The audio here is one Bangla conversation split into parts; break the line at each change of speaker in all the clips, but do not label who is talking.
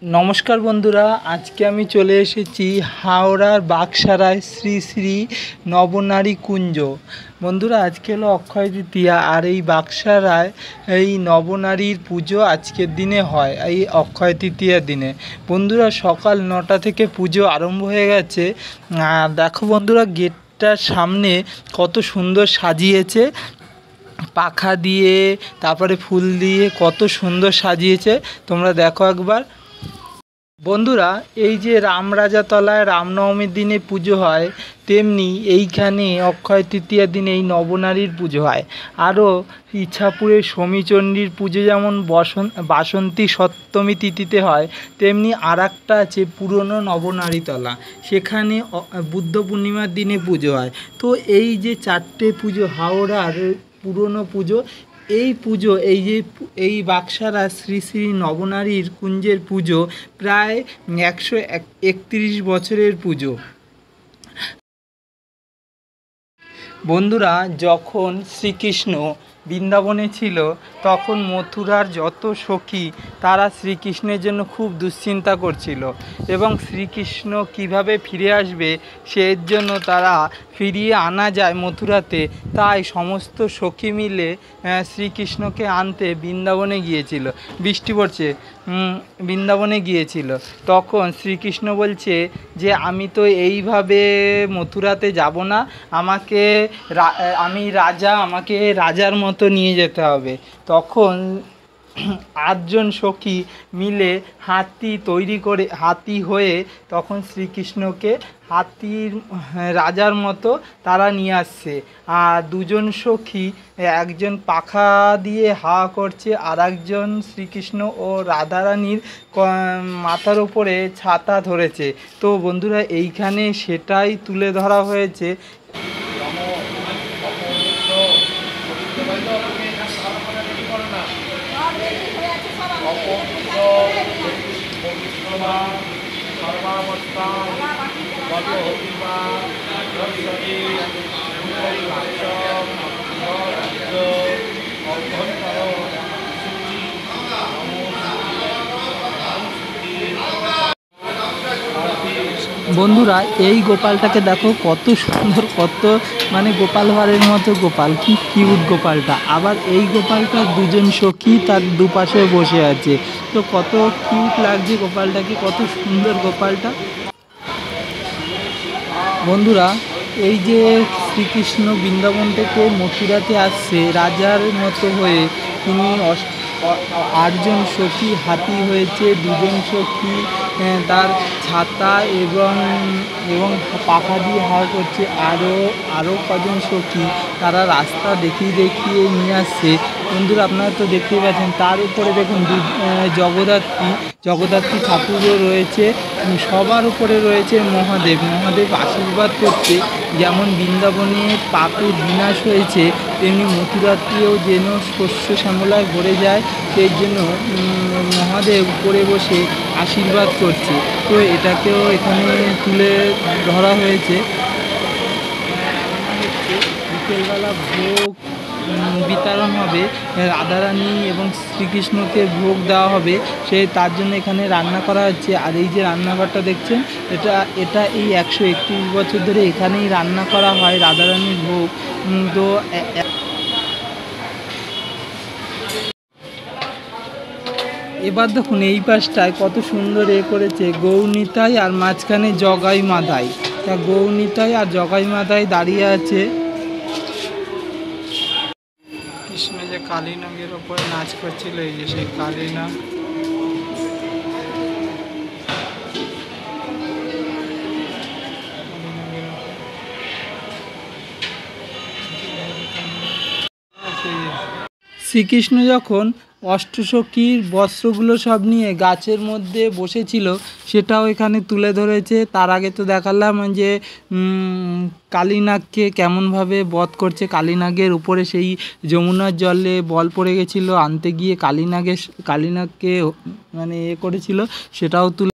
নমস্কার বন্ধুরা, আজকে আমি চলে এসেছি হাওড়ার বাকসারায় শ্রী শ্রী নবনারী কুঞ্জ। বন্ধুরা, আজকে হলো অক্ষয় তৃতীয়া, আর এই বাকসারায় এই নবনারীর পুজো আজকের দিনে হয়, এই অক্ষয় তৃতীয়ার দিনে। বন্ধুরা, সকাল 9টা থেকে পুজো আরম্ভ হয়ে গেছে। দেখো বন্ধুরা, গেটটার সামনে কত সুন্দর সাজিয়েছে, পাখা দিয়ে তারপরে ফুল দিয়ে কত সুন্দর সাজিয়েছে, তোমরা দেখো একবার। বন্ধুরা, এই যে রামরাজাতলায় রামনবমীর দিনে পুজো হয়, তেমনি এইখানে অক্ষয় তৃতীয়ার দিনে এই নবনারীর পুজো হয়। আরও ইছাপুরের সমীচণ্ডীর পুজো যেমন বাসন্তী সপ্তমী তিথিতে হয়, তেমনি আর একটা আছে পুরনো নবনারীতলা, সেখানে বুদ্ধ পূর্ণিমার দিনে পুজো হয়। তো এই যে চারটে পুজো, হাওড়ার পুরনো পুজো, এই পুজো, এই বাকসারা শ্রী শ্রী নবনারীর কুঞ্জের পুজো প্রায় 131 বছরের পুজো। বন্ধুরা, যখন শ্রীকৃষ্ণ বৃন্দাবনে ছিল, তখন মথুরার যত সখী তারা শ্রীকৃষ্ণের জন্য খুব দুশ্চিন্তা করছিল, এবং শ্রীকৃষ্ণ কিভাবে ফিরে আসবে সেই জন্য তারা ফিরিয়ে আনা যায় মথুরাতে। তাই সমস্ত সখী মিলে শ্রীকৃষ্ণকে আনতে বৃন্দাবনে গিয়েছিল। বৃষ্টি পড়ছে, বৃন্দাবনে গিয়েছিল। তখন শ্রীকৃষ্ণ বলছে যে আমি তো এইভাবে মথুরাতে যাব না, আমি রাজা, আমাকে রাজার মতো নিয়ে যেতে হবে। তখন 8জন সখী মিলে হাতি হয়ে তখন শ্রীকৃষ্ণকে রাজার মতো তারা নিয়ে আসছে। আর 2জন সখী, একজন পাখা দিয়ে হাওয়া করছে, আর একজন শ্রীকৃষ্ণ ও রাধারানীর মাথার উপরে ছাতা ধরেছে। তো বন্ধুরা, এইখানে সেটাই তুলে ধরা হয়েছে। বন্ধুরা, এই গোপালটাকে দেখো কত সুন্দর, কত গোপাল ভাঁড়ের মতো গোপাল, কি কিউট গোপালটা। আবার এই গোপালটা 2জন সখী তার দুপাশে বসে আছে, তো কত কিউট লাগছে গোপালটাকে, কত সুন্দর গোপালটা। বন্ধুরা, এই যে শ্রীকৃষ্ণ বৃন্দাবন থেকে মথুরাতে আসছে রাজার মতো হয়ে, তিনি 8জন সখী হাতি হয়েছে, 2জন সখী তার ছাতা এবং পাখা দিয়ে হাওয়া করছে, আরও কজন সখী তারা রাস্তা দেখিয়ে নিয়ে আসছে। বন্ধুরা, আপনারা তো দেখতেই পাচ্ছেন। তার উপরে দেখুন জগদ্ধাত্রী ঠাকুরও রয়েছে, সবার উপরে রয়েছে মহাদেব আশীর্বাদ করছে। যেমন বৃন্দাবনে পাপের বিনাশ হয়েছে, তেমনি মথুরাতেও যেন শস্য শ্যামলায় ভরে যায়, সেই জন্য মহাদেব উপরে বসে আশীর্বাদ করছে। তো এটাকেও এখানে তুলে ধরা হয়েছে। বিকেলবেলা ভোগ বিতরণ হবে, রাধারানী এবং শ্রীকৃষ্ণকে ভোগ দেওয়া হবে, তার জন্য এখানে রান্না করা হচ্ছে। আর এই যে রান্নাঘরটা দেখছেন, এটা এই 131 বছর ধরে এখানেই রান্না করা হয় রাধারানীর ভোগ। তো এবার দেখুন এই পাশটায় কত সুন্দর করেছে গৌরনিতাই, আর মাঝখানে জগাই মাধাই। তা গৌরনিতাই আর জগাই মাধাই দাঁড়িয়ে আছে। কৃষ্ণ যে কালীনাগের ওপরে নাচ করছিল, এই যে সেই কালীনাগ। শ্রীকৃষ্ণ যখন অষ্টসখীর বস্ত্রগুলো সব নিয়ে গাছের মধ্যে বসেছিল, সেটাও এখানে তুলে ধরেছে। তার আগে তো দেখালাম যে কালীনাগকে কেমনভাবে বধ করছে। কালীনাগের উপরে সেই যমুনার জলে বল পড়ে গেছিলো, আনতে গিয়ে কালীনাগকে করেছিল, সেটাও তুলে।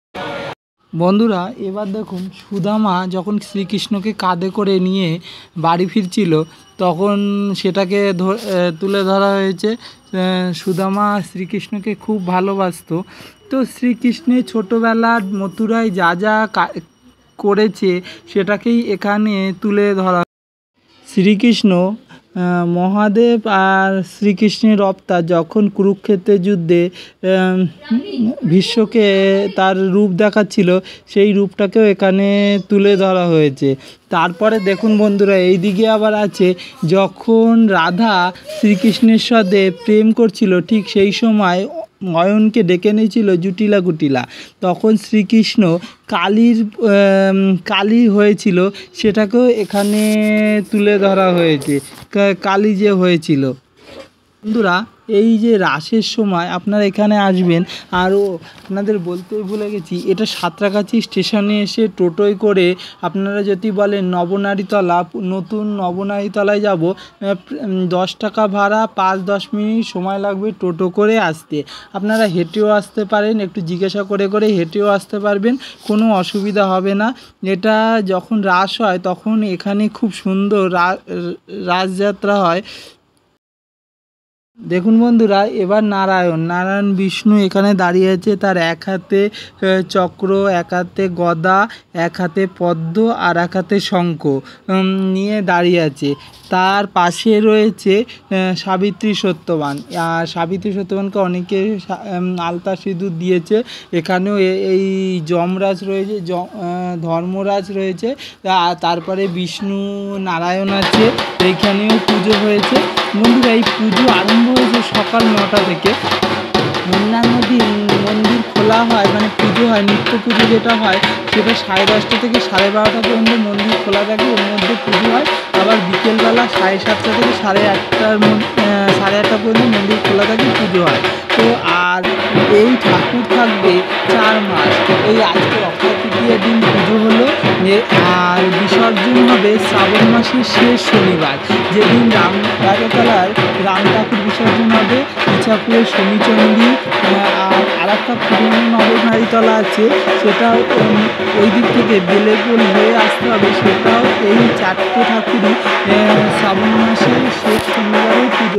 বন্ধুরা, এবার দেখুন সুদামা যখন শ্রীকৃষ্ণকে কাঁধে করে নিয়ে বাড়ি ফিরছিল, তখন সেটাকে তুলে ধরা হয়েছে। সুদামা শ্রীকৃষ্ণকে খুব ভালোবাসতো, তো শ্রীকৃষ্ণের ছোটোবেলার মথুরায় যা যা করেছে সেটাকেই এখানে তুলে ধরা। শ্রীকৃষ্ণ মহাদেব আর শ্রীকৃষ্ণের অবতার যখন কুরুক্ষেত্রের যুদ্ধে ভীষ্মকে তার রূপ দেখাচ্ছিল, সেই রূপটাকেও এখানে তুলে ধরা হয়েছে। তারপরে দেখুন বন্ধুরা, এই দিকে আবার আছে যখন রাধা শ্রীকৃষ্ণের সাথে প্রেম করছিল, ঠিক সেই সময় অয়নকে ডেকে নিয়েছিল জুটিলা গুটিলা। তখন শ্রীকৃষ্ণ কালী হয়েছিল, সেটাকেও এখানে তুলে ধরা হয়েছে, কালী যে হয়েছিল। বন্ধুরা, এই যে রাসের সময় আপনারা এখানে আসবেন। আরও আপনাদের বলতেই ভুলে গেছি, এটা সাঁতরাগাছি স্টেশনে এসে টোটোয় করে আপনারা যদি বলেন নবনারীতলা, নতুন নবনারীতলায় যাব, 10 টাকা ভাড়া, 5-10 মিনিট সময় লাগবে টোটো করে আসতে। আপনারা হেঁটেও আসতে পারেন, একটু জিজ্ঞাসা করে করে হেঁটেও আসতে পারবেন, কোনো অসুবিধা হবে না। এটা যখন রাস হয় তখন এখানে খুব সুন্দর রাসযাত্রা হয়। দেখুন বন্ধুরা, এবার নারায়ণ বিষ্ণু এখানে দাঁড়িয়ে আছে। তার এক হাতে চক্র, এক হাতে গদা, এক হাতে পদ্ম আর এক হাতে শঙ্খ নিয়ে দাঁড়িয়ে আছে। তার পাশে রয়েছে সাবিত্রী সত্যবান। আর সাবিত্রী সত্যবানকে অনেকে আলতা সিঁদুর দিয়েছে। এখানেও এই যমরাজ রয়েছে, ধর্মরাজ রয়েছে, তারপরে বিষ্ণু নারায়ণ আছে। এইখানেও পুজো হয়েছে। বন্ধুরা, এই পুজো আরম্ভ হয়েছে সকাল 9টা থেকে। অন্যান্য দিন মন্দির খোলা হয়, মানে পুজো হয়, নিত্য পুজো যেটা হয় সেটা 10:30 থেকে 12:30 পর্যন্ত মন্দির খোলা থাকে, ওর মধ্যে পুজো হয়। আবার বিকেলবেলা 7:30 থেকে 8:30 পর্যন্ত মন্দির খোলা থাকে, পুজো হয়। তো আর এই ঠাকুর থাকবে 4 মাস। এই আজকে অক্ষয় তৃতীয়ার দিন পুজো হলো, আর বিসর্জন হবে শ্রাবণ মাসের শেষ শনিবার, যেদিন রাজাতলার রাম ঠাকুর বিসর্জন হবে। ইছাপুরের শনিচণ্ডী আর একটা পুরনো নবনারীতলা আছে, সেটাও ওই দিক থেকে বেলেপুর হয়ে আসতে হবে। সেটাও এই 4টে ঠাকুরই শ্রাবণ মাসের শেষ শনিবারেই পুজো।